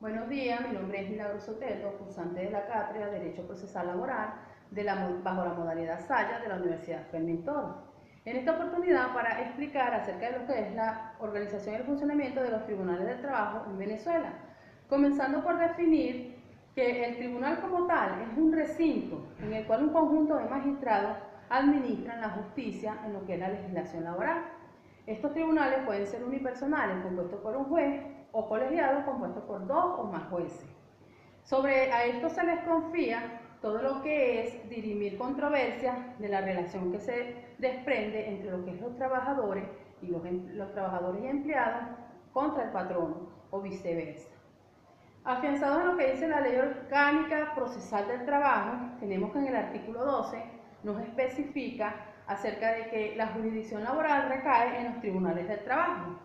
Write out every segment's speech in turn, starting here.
Buenos días, mi nombre es Milagros Soteto, cursante de la cátedra de Derecho Procesal Laboral bajo la modalidad Saya de la Universidad Fermín Toro. En esta oportunidad para explicar acerca de lo que es la organización y el funcionamiento de los tribunales del trabajo en Venezuela, comenzando por definir que el tribunal como tal es un recinto en el cual un conjunto de magistrados administran la justicia en lo que es la legislación laboral. Estos tribunales pueden ser unipersonales, compuestos por un juez, o colegiados, compuestos por dos o más jueces. A esto se les confía todo lo que es dirimir controversias de la relación que se desprende entre lo que es los trabajadores y los trabajadores y empleados contra el patrono o viceversa. Afianzado en lo que dice la Ley Orgánica Procesal del Trabajo, tenemos que en el artículo 12 nos especifica acerca de que la jurisdicción laboral recae en los tribunales del trabajo.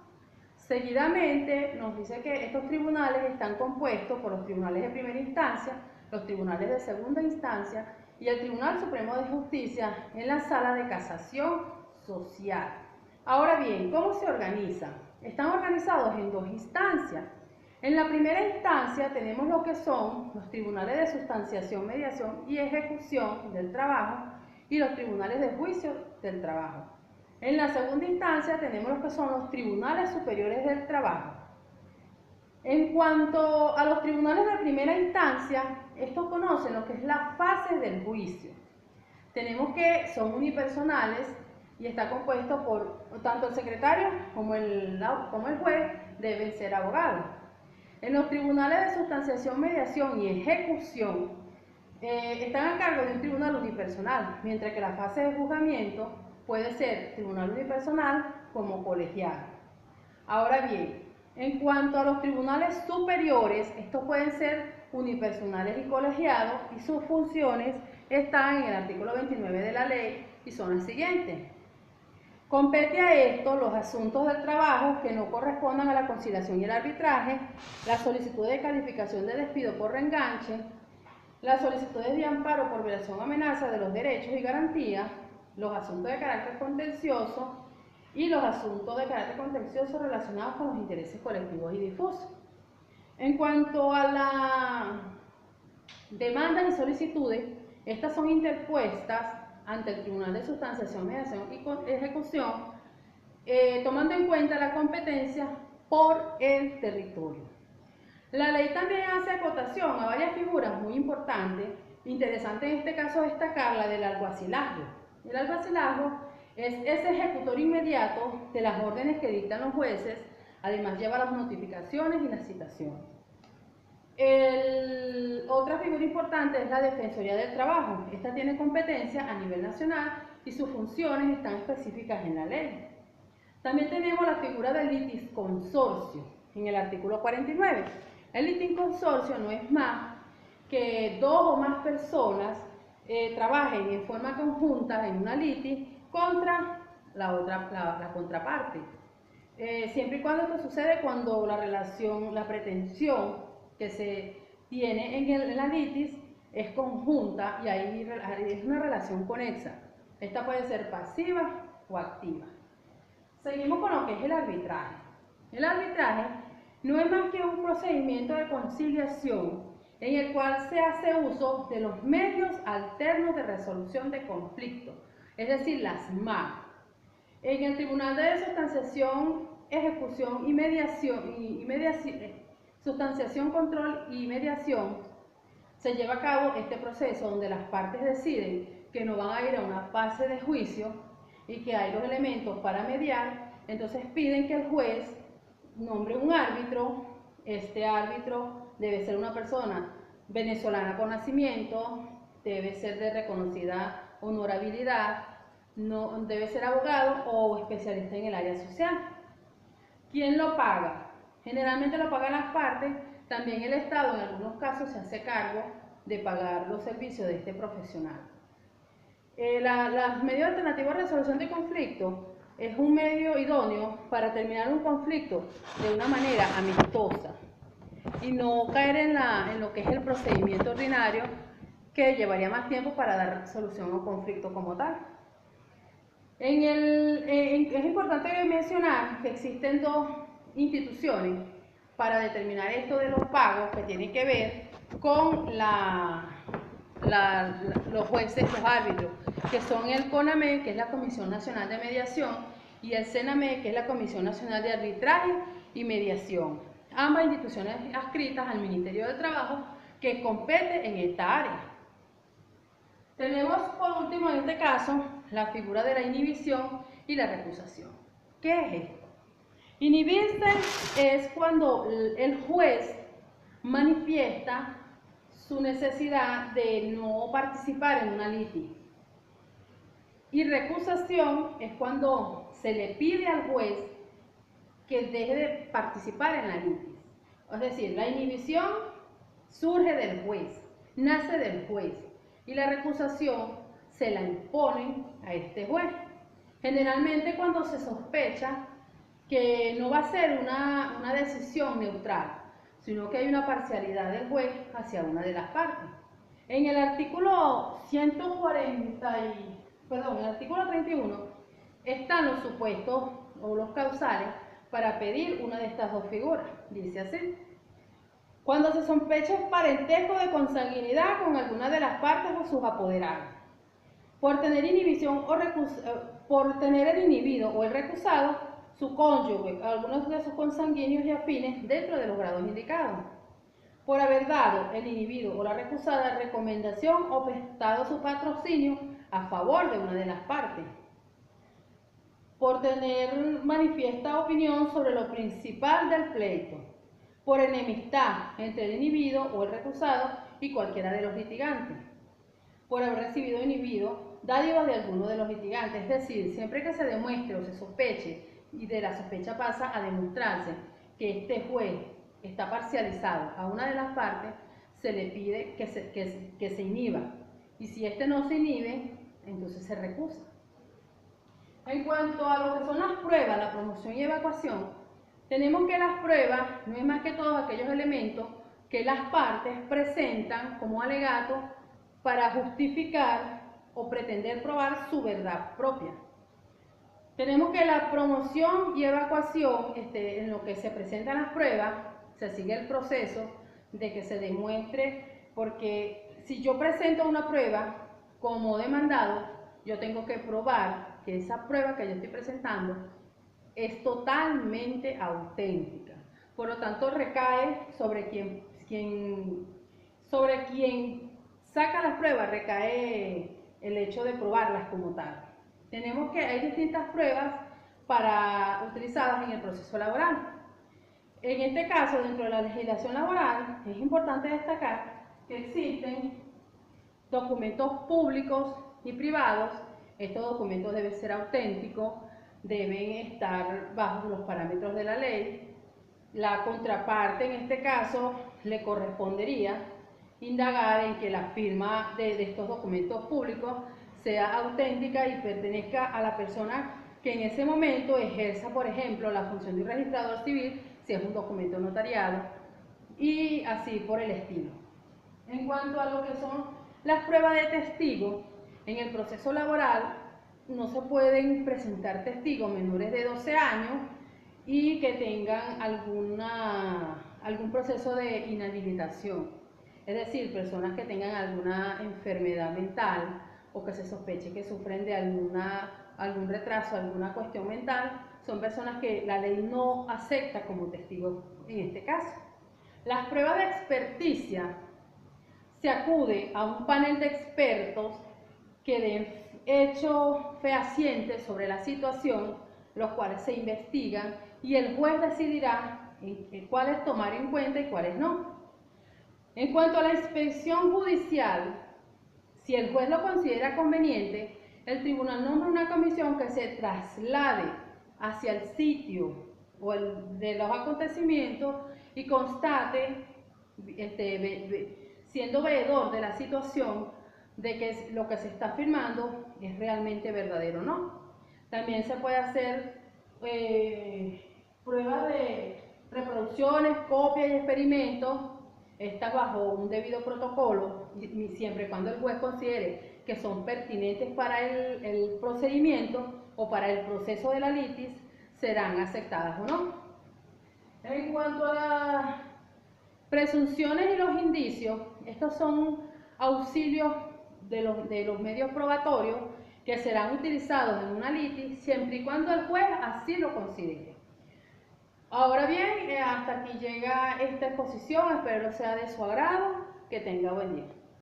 Seguidamente nos dice que estos tribunales están compuestos por los tribunales de primera instancia, los tribunales de segunda instancia y el Tribunal Supremo de Justicia en la sala de casación social. Ahora bien, ¿cómo se organizan? Están organizados en dos instancias. En la primera instancia tenemos lo que son los tribunales de sustanciación, mediación y ejecución del trabajo y los tribunales de juicio del trabajo. En la segunda instancia tenemos lo que son los tribunales superiores del trabajo. En cuanto a los tribunales de primera instancia, estos conocen lo que es la fase del juicio. Tenemos que son unipersonales y está compuesto por tanto el secretario como el juez deben ser abogados. En los tribunales de sustanciación, mediación y ejecución están a cargo de un tribunal unipersonal, mientras que la fase de juzgamiento puede ser tribunal unipersonal como colegiado. Ahora bien, en cuanto a los tribunales superiores, estos pueden ser unipersonales y colegiados y sus funciones están en el artículo 29 de la ley y son las siguientes. Compete a esto los asuntos del trabajo que no correspondan a la conciliación y el arbitraje, la solicitud de calificación de despido por reenganche, las solicitudes de amparo por violación o amenaza de los derechos y garantías, los asuntos de carácter contencioso y los asuntos de carácter contencioso relacionados con los intereses colectivos y difusos. En cuanto a las demandas y solicitudes, estas son interpuestas ante el Tribunal de Sustanciación, Mediación y Ejecución, tomando en cuenta la competencia por el territorio. La ley también hace acotación a varias figuras muy importantes. Interesante en este caso destacar la del alguacilazgo. El alguacilazgo es ese ejecutor inmediato de las órdenes que dictan los jueces, además lleva las notificaciones y las citaciones. Otra figura importante es la Defensoría del Trabajo. Esta tiene competencia a nivel nacional y sus funciones están específicas en la ley. También tenemos la figura del litisconsorcio en el artículo 49. El litisconsorcio no es más que dos o más personas trabajen en forma conjunta en una litis contra la contraparte. Siempre y cuando esto sucede cuando la pretensión que se tiene en la litis es conjunta y ahí es una relación conexa. Esta puede ser pasiva o activa. Seguimos con lo que es el arbitraje. El arbitraje no es más que un procedimiento de conciliación en el cual se hace uso de los medios alternos de resolución de conflictos, es decir, las MAC. En el Tribunal de Sustanciación, Ejecución y Sustanciación, Control y Mediación se lleva a cabo este proceso donde las partes deciden que no van a ir a una fase de juicio y que hay los elementos para mediar, entonces piden que el juez nombre un árbitro. Este árbitro debe ser una persona venezolana con nacimiento, debe ser de reconocida honorabilidad, no debe ser abogado o especialista en el área social. ¿Quién lo paga? Generalmente lo pagan las partes, también el Estado en algunos casos se hace cargo de pagar los servicios de este profesional. Los medios alternativos de resolución de conflictos es un medio idóneo para terminar un conflicto de una manera amistosa y no caer en lo que es el procedimiento ordinario que llevaría más tiempo para dar solución a un conflicto como tal. Es importante mencionar que existen dos instituciones para determinar esto de los pagos que tiene que ver con los jueces, los árbitros, que son el CONAME, que es la Comisión Nacional de Mediación, y el CENAME, que es la Comisión Nacional de Arbitraje y Mediación. Ambas instituciones adscritas al Ministerio del Trabajo que compete en esta área. Tenemos por último en este caso la figura de la inhibición y la recusación. ¿Qué es esto? Inhibirse es cuando el juez manifiesta su necesidad de no participar en una litis. Y recusación es cuando se le pide al juez que deje de participar en la litis. Es decir, la inhibición surge del juez, nace del juez, y la recusación se la imponen a este juez. Generalmente cuando se sospecha que no va a ser una decisión neutral, sino que hay una parcialidad del juez hacia una de las partes. En el artículo 31 están los supuestos o los causales para pedir una de estas dos figuras. Dice así: cuando se sospecha parentesco de consanguinidad con alguna de las partes o sus apoderados, por tener inhibición o por tener el inhibido o el recusado su cónyuge, algunos de sus consanguíneos y afines dentro de los grados indicados, por haber dado el inhibido o la recusada recomendación o prestado su patrocinio a favor de una de las partes, por tener manifiesta opinión sobre lo principal del pleito, por enemistad entre el inhibido o el recusado y cualquiera de los litigantes, por haber recibido inhibido dádivas de alguno de los litigantes, es decir, siempre que se demuestre o se sospeche y de la sospecha pasa a demostrarse que este juez está parcializado a una de las partes, se le pide que se inhiba, y si este no se inhibe, entonces se recusa. En cuanto a lo que son las pruebas, la promoción y evacuación, tenemos que las pruebas no es más que todos aquellos elementos que las partes presentan como alegato para justificar o pretender probar su verdad propia. Tenemos que la promoción y evacuación, en lo que se presentan las pruebas, se sigue el proceso de que se demuestre, porque si yo presento una prueba como demandado, yo tengo que probar que esa prueba que yo estoy presentando es totalmente auténtica. Por lo tanto, recae sobre quien saca las pruebas, recae el hecho de probarlas como tal. Tenemos que hay distintas pruebas utilizadas en el proceso laboral. En este caso, dentro de la legislación laboral, es importante destacar que existen documentos públicos y privados. Estos documentos deben ser auténticos, deben estar bajo los parámetros de la ley. La contraparte, en este caso, le correspondería indagar en que la firma de estos documentos públicos sea auténtica y pertenezca a la persona que en ese momento ejerza, por ejemplo, la función de un registrador civil, si es un documento notariado, y así por el estilo. En cuanto a lo que son las pruebas de testigo, en el proceso laboral no se pueden presentar testigos menores de 12 años y que tengan algún proceso de inhabilitación, es decir, personas que tengan alguna enfermedad mental o que se sospeche que sufren de algún retraso, alguna cuestión mental, son personas que la ley no acepta como testigos en este caso. Las pruebas de experticia, se acude a un panel de expertos que den hecho fehaciente sobre la situación, los cuales se investigan y el juez decidirá cuáles tomar en cuenta y cuáles no. En cuanto a la inspección judicial, si el juez lo considera conveniente, el tribunal nombra una comisión que se traslade hacia el sitio de los acontecimientos y constate, siendo veedor de la situación, de que lo que se está firmando es realmente verdadero o no. También se puede hacer pruebas de reproducciones, copias y experimentos, está bajo un debido protocolo, y siempre y cuando el juez considere que son pertinentes para el procedimiento o para el proceso de la litis, serán aceptadas o no. En cuanto a las presunciones y los indicios, estos son auxilios de los medios probatorios que serán utilizados en una litis siempre y cuando el juez así lo considere. Ahora bien, hasta aquí llega esta exposición, espero sea de su agrado, que tenga buen día.